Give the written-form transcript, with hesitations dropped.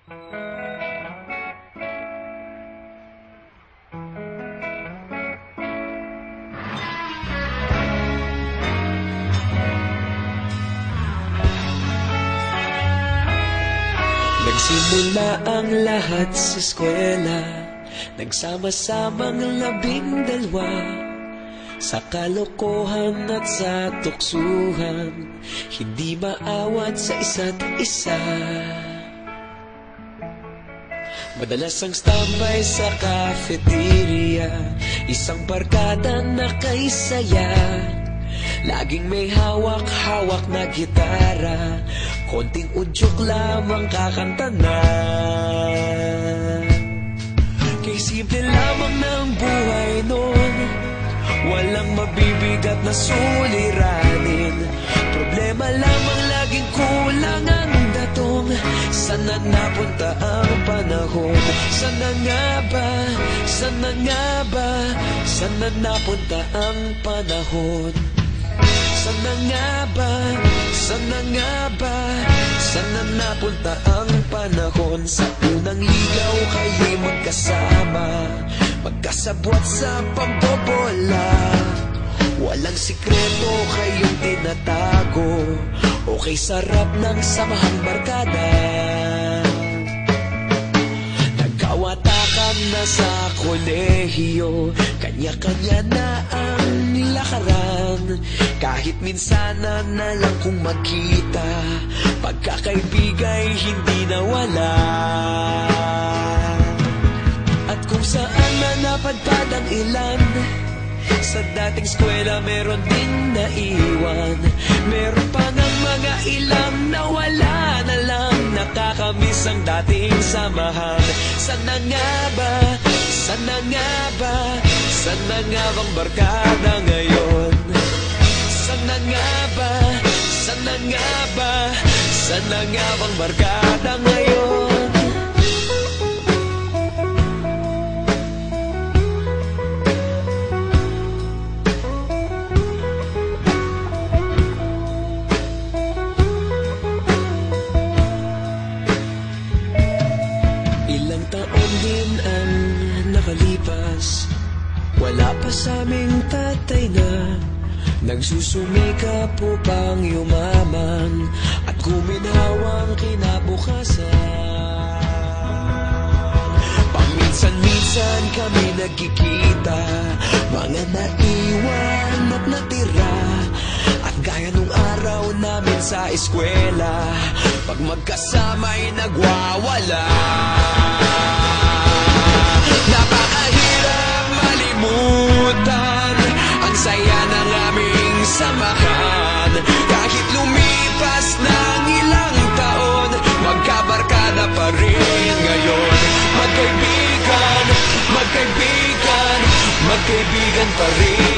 Nagsimula ang lahat sa eskwela, nagsama-samang 12 sa kalokohan at sa tuksuhan, hindi maawat sa isa't isa. Madalas ang standby sa cafeteria, isang barkada na kay saya. Laging may hawak-hawak na gitara, konting udyok lamang kakanta na. Kay simple lamang ng buhay nun, walang mabibigat na suliranin. Problema lamang laging kulang ang datong. Sana napunta ang panahon? Sana nga ba? Sana nga ba? Sana napunta ang panahon? Sana nga ba? Sana nga ba? Sana napunta ang panahon? Sa unang ligaw kayo'y magkasama, magkasabwat sa pambobola. Walang sikreto kayong tinatago, okay sarap ng samahang barkada. Nagkawatakan na sa kolehiyo, kanya-kanya na ang nilakaran. Kahit minsanan na lang kung magkita, pagkakaibigay hindi nawala. At kung saan man napadpad ang ilan, sa dating eskwela meron din naiwan. Meron pa ng mga ilang nawala na lang, nakakamiss ang dating samahan. Sana nga ba? Sana nga ba? Sana nga bang barkada ngayon? Sana nga ba? Sana nga ba? Sana nga bang barkada ngayon? Ilang taon din ang nakalipas, wala pa sa aming tatay na nagsusumikap upang yumaman at guminhawang kinabukasan. Paminsan-minsan kami nagkikita, mga naiwan at natira. At gaya nung araw namin sa eskwela, pag magkasama'y nagwawala. Napakahirap malimutan ang saya ng aming samahan. Kahit lumipas ng ilang taon, magkabarkada pa rin ngayon. Magkaibigan, magkaibigan, magkaibigan pa rin.